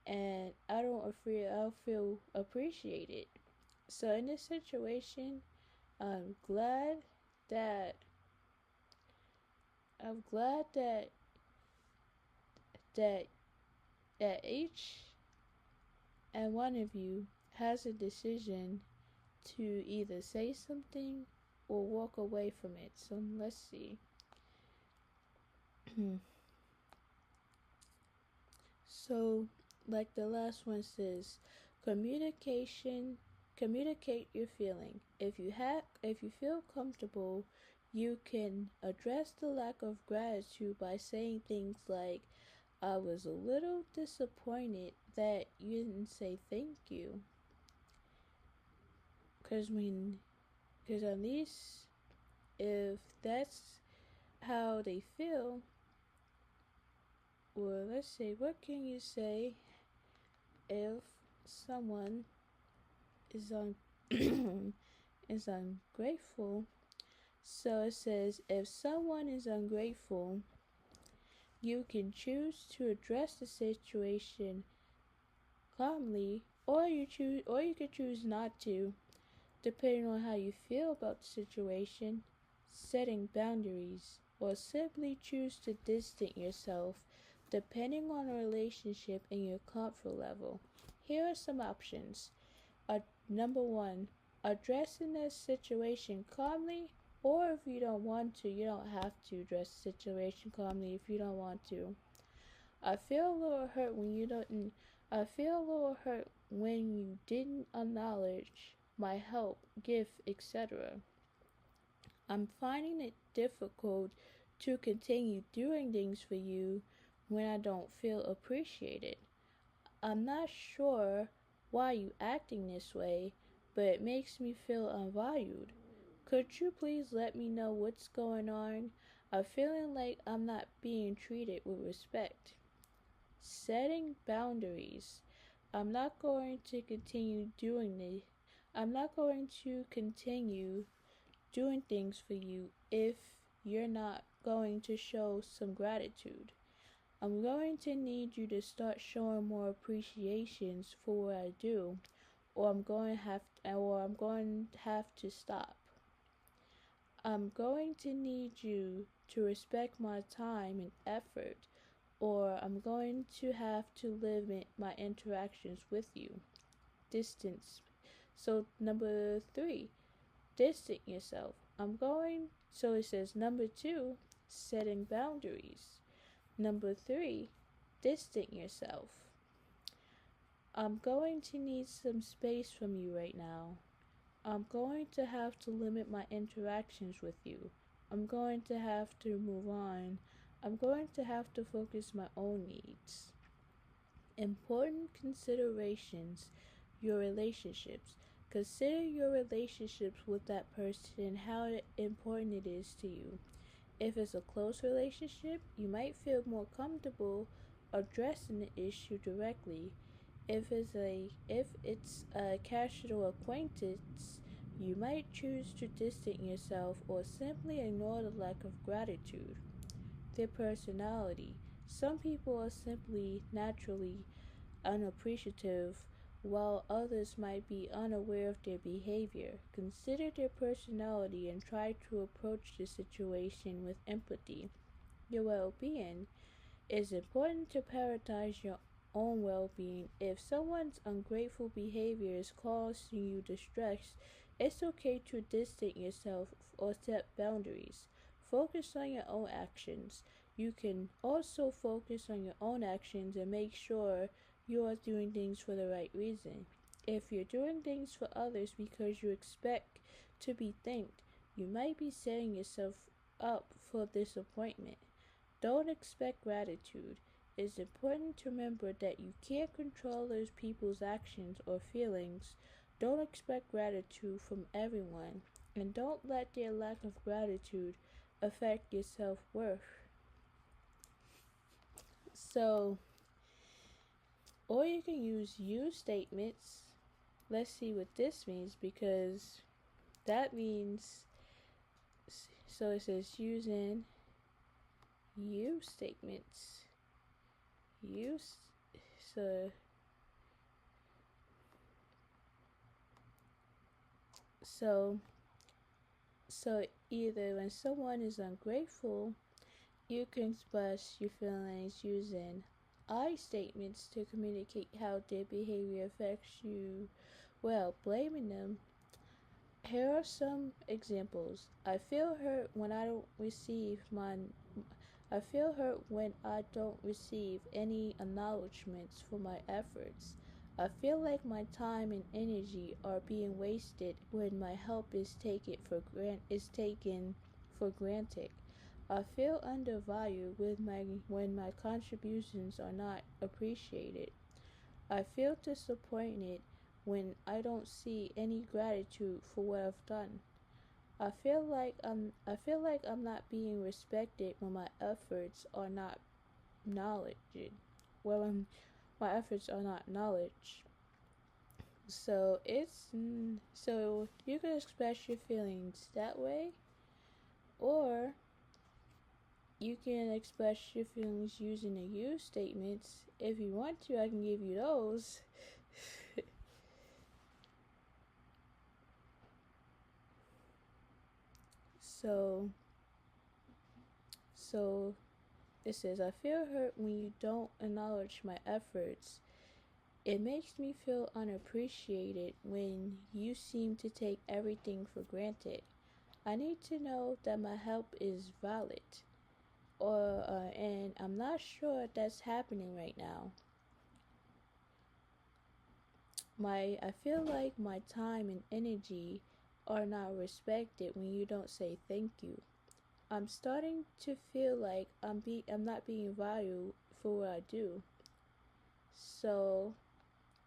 and I don't feel appreciated." So in this situation, I'm glad that I'm glad that that each and one of you has a decision to either say something or walk away from it. So let's see. So, like the last one says, communicate your feeling. If you feel comfortable, you can address the lack of gratitude by saying things like, "I was a little disappointed that you didn't say thank you." Because at least if that's how they feel, Well, let's see. What can you say if someone is is ungrateful? So it says if someone is ungrateful, you can choose to address the situation calmly, or you could choose not to, depending on how you feel about the situation. Setting boundaries, or simply choose to distance yourself, depending on the relationship and your comfort level. Here are some options. Number one, addressing the situation calmly, or if you don't want to, you don't have to address the situation calmly if you don't want to. I feel a little hurt when you don't. I feel a little hurt when you didn't acknowledge my help, gift, etc. I'm finding it difficult to continue doing things for you when I don't feel appreciated. I'm not sure why you acting this way, but it makes me feel unvalued. Could you please let me know what's going on? I'm feeling like I'm not being treated with respect. Setting boundaries. I'm not going to continue doing this. I'm not going to continue doing things for you if you're not going to show some gratitude. I'm going to need you to start showing more appreciations for what I do, or I'm going to have to stop. I'm going to need you to respect my time and effort, or I'm going to have to limit my interactions with you. Distance. So, number three, distance yourself. So it says number two, setting boundaries. Number three, distance yourself. I'm going to need some space from you right now. I'm going to have to limit my interactions with you. I'm going to have to move on. I'm going to have to focus my own needs. Important considerations, your relationships. Consider your relationships with that person and how important it is to you. If it's a close relationship, you might feel more comfortable addressing the issue directly. If it's a casual acquaintance, you might choose to distance yourself or simply ignore the lack of gratitude. Their personality. Some people are simply naturally unappreciative, while others might be unaware of their behavior. Consider their personality and try to approach the situation with empathy. Your well being. It's important to prioritize your own well being. If someone's ungrateful behavior is causing you distress, it's okay to distance yourself or set boundaries. Focus on your own actions. You can also focus on your own actions and make sure you are doing things for the right reason. If you're doing things for others because you expect to be thanked, you might be setting yourself up for disappointment. Don't expect gratitude. It's important to remember that you can't control those people's actions or feelings. Don't expect gratitude from everyone, and don't let their lack of gratitude affect your self worth. So, or you can use you statements. Let's see what this means, because that means, so it says using you statements. Use so so so either when someone is ungrateful, you can express your feelings using I statements to communicate how their behavior affects you. Well, blaming them. Here are some examples. I feel hurt when I don't receive any acknowledgments for my efforts. I feel like my time and energy are being wasted when my help is taken for granted. I feel undervalued when my contributions are not appreciated. I feel disappointed when I don't see any gratitude for what I've done. I feel like I'm not being respected when my efforts are not knowledge. Well, my efforts are not knowledge. So you can express your feelings that way, or you can express your feelings using the you statements. If you want to, I can give you those. so so it says, I feel hurt when you don't acknowledge my efforts. It makes me feel unappreciated when you seem to take everything for granted. I need to know that my help is valid, and I'm not sure that's happening right now. I feel like my time and energy are not respected when you don't say thank you. I'm starting to feel like I'm not being valued for what I do. So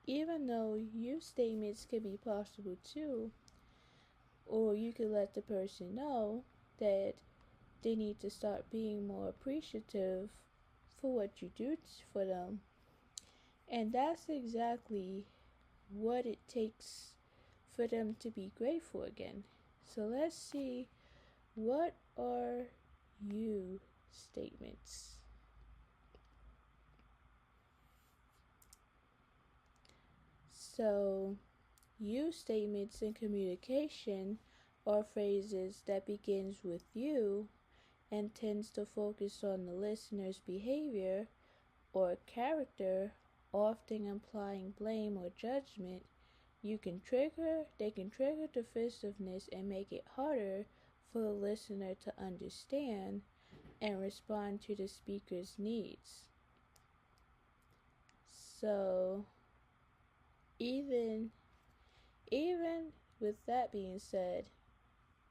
even though you statements could be possible too, or you could let the person know that they need to start being more appreciative for what you do for them. And that's exactly what it takes for them to be grateful again. So let's see, what are you statements? So, you statements in communication are phrases that begins with you and tends to focus on the listener's behavior or character, often implying blame or judgment. They can trigger defensiveness and make it harder for the listener to understand and respond to the speaker's needs. So, even even with that being said,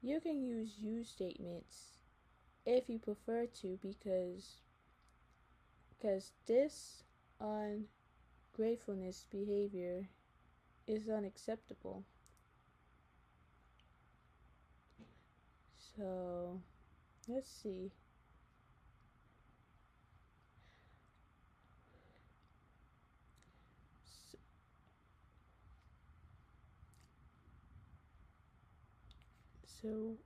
you can use you statements if you prefer to, because this ungratefulness behavior is unacceptable. So, let's see. So,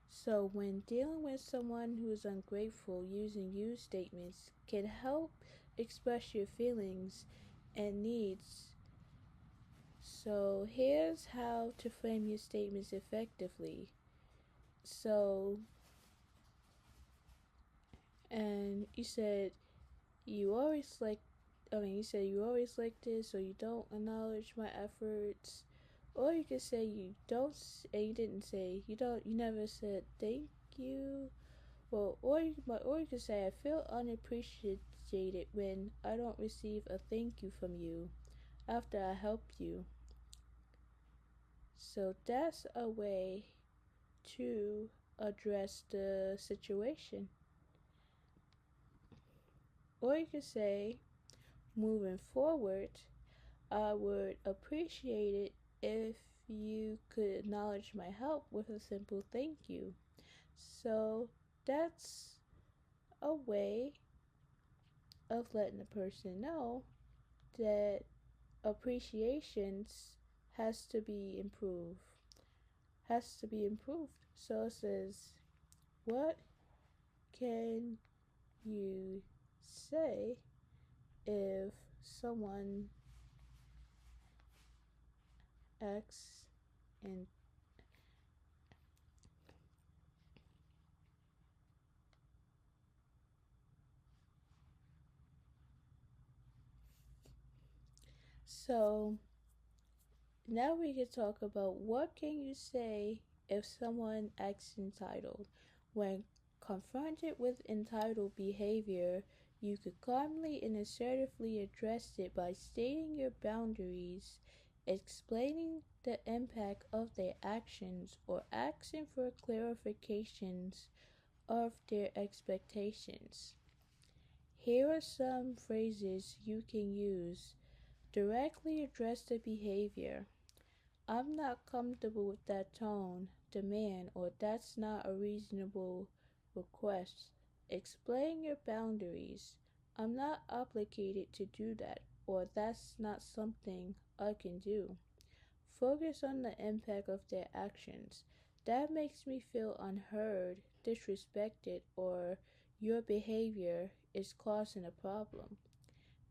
so when dealing with someone who is ungrateful, using you statements can help express your feelings and needs. So here's how to frame your statements effectively. So, and you said you always like this, or you don't acknowledge my efforts. Or you could say you don't, and you didn't say, you never said thank you. Well, or you could say, I feel unappreciated when I don't receive a thank you from you after I helped you. So that's a way to address the situation. Or you could say, moving forward, I would appreciate it if you could acknowledge my help with a simple thank you. So that's a way of letting the person know that appreciations has to be improved. Has to be improved. So it says, what can you say if someone acts in so now we can talk about, what can you say if someone acts entitled. When confronted with entitled behavior, you could calmly and assertively address it by stating your boundaries explaining the impact of their actions, or asking for clarifications of their expectations. Here are some phrases you can use. Directly address the behavior. I'm not comfortable with that tone, demand, or that's not a reasonable request. Explain your boundaries. I'm not obligated to do that, or that's not something I can do. Focus on the impact of their actions. That makes me feel unheard, disrespected, or your behavior is causing a problem.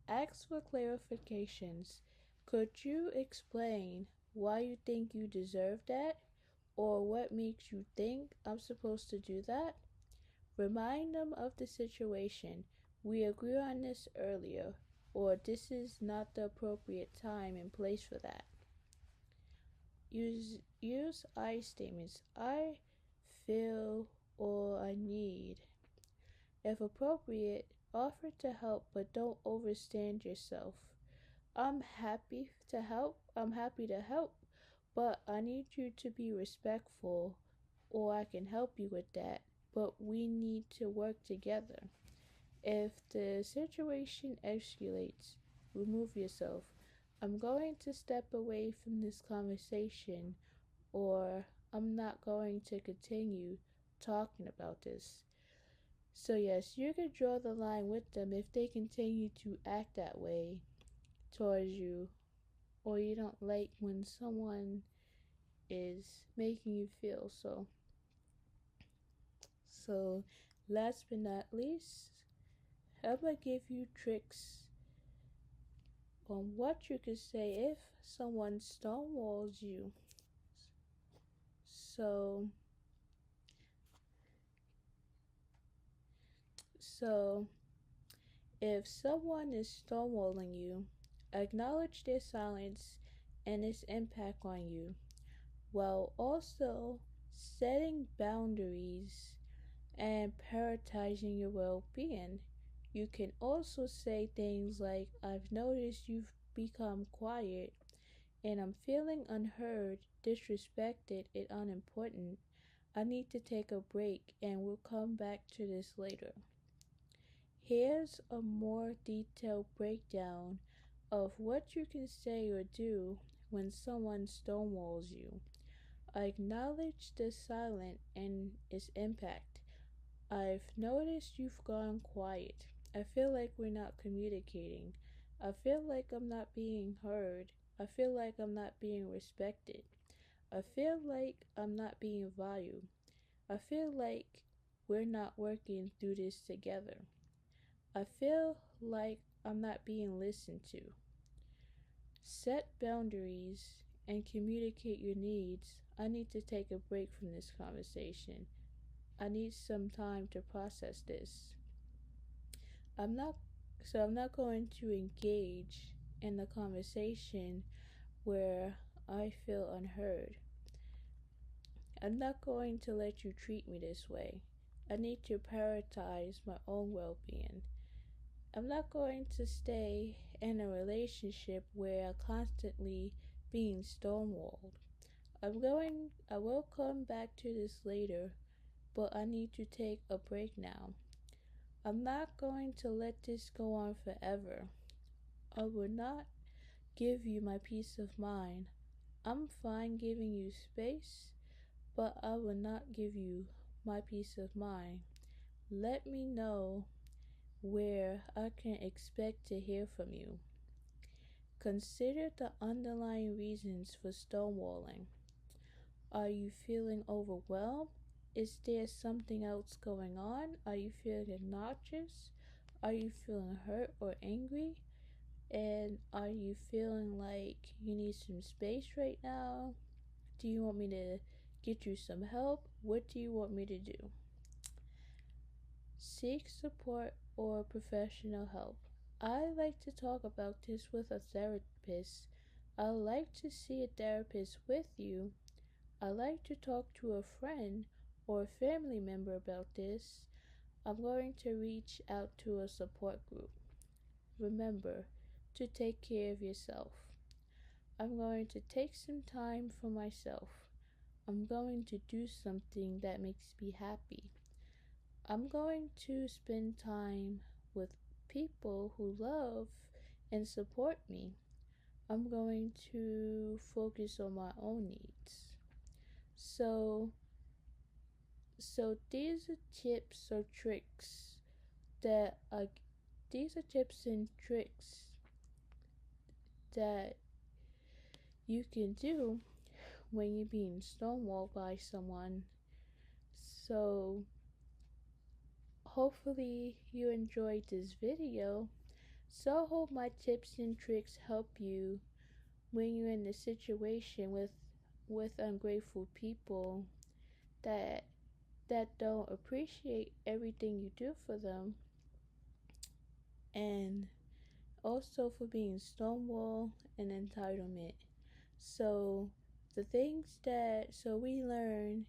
Ask for clarifications. Could you explain why you think you deserve that? Or what makes you think I'm supposed to do that? Remind them of the situation. We agreed on this earlier, or this is not the appropriate time and place for that. Use I statements. I feel or I need. If appropriate, offer to help but don't overstand yourself. I'm happy to help, but I need you to be respectful, or I can help you with that, but we need to work together. If the situation escalates, remove yourself. I'm going to step away from this conversation, or I'm not going to continue talking about this. So, yes, you can draw the line with them if they continue to act that way towards you, or you don't like when someone is making you feel so. So, last but not least, I'm gonna give you tricks on what you could say if someone stonewalls you. So, so if someone is stonewalling you, acknowledge their silence and its impact on you, while also setting boundaries and prioritizing your well being. You can also say things like, I've noticed you've become quiet and I'm feeling unheard, disrespected, and unimportant. I need to take a break and we'll come back to this later. Here's a more detailed breakdown of what you can say or do when someone stonewalls you. Acknowledge the silence and its impact. I've noticed you've gone quiet. I feel like we're not communicating. I feel like I'm not being heard. I feel like I'm not being respected. I feel like I'm not being valued. I feel like we're not working through this together. I feel like I'm not being listened to. Set boundaries and communicate your needs. I need to take a break from this conversation. I need some time to process this. I'm not I'm not going to engage in the conversation where I feel unheard. I'm not going to let you treat me this way. I need to prioritize my own well-being. I'm not going to stay in a relationship where I'm constantly being stonewalled. I will come back to this later, but I need to take a break now. I'm not going to let this go on forever. I will not give you my peace of mind. I'm fine giving you space, but I will not give you my peace of mind. Let me know where I can expect to hear from you. Consider the underlying reasons for stonewalling. Are you feeling overwhelmed? Is there something else going on? Are you feeling obnoxious? Are you feeling hurt or angry? And are you feeling like you need some space right now? Do you want me to get you some help? What do you want me to do? Seek support or professional help. I like to talk about this with a therapist. I like to see a therapist with you. I like to talk to a friend or a family member about this. I'm going to reach out to a support group. Remember to take care of yourself. I'm going to take some time for myself. I'm going to do something that makes me happy. I'm going to spend time with people who love and support me. I'm going to focus on my own needs. So, so these are tips or tricks that these are tips and tricks that you can do when you're being stonewalled by someone. So, hopefully, you enjoyed this video. So, I hope my tips and tricks help you when you're in a situation with ungrateful people that don't appreciate everything you do for them, and also for being stonewall and entitlement. So we learn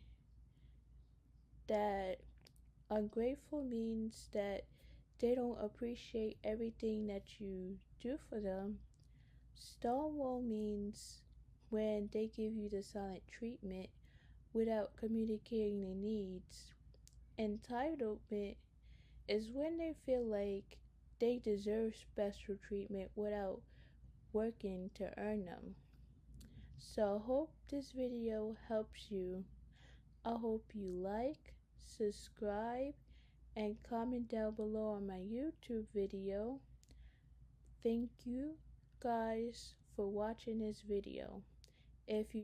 that ungrateful means that they don't appreciate everything that you do for them. Stonewall means when they give you the silent treatment without communicating their needs. Entitlement is when they feel like they deserve special treatment without working to earn them. So I hope this video helps you. I hope you like, subscribe, and comment down below on my YouTube video. Thank you guys for watching this video. If you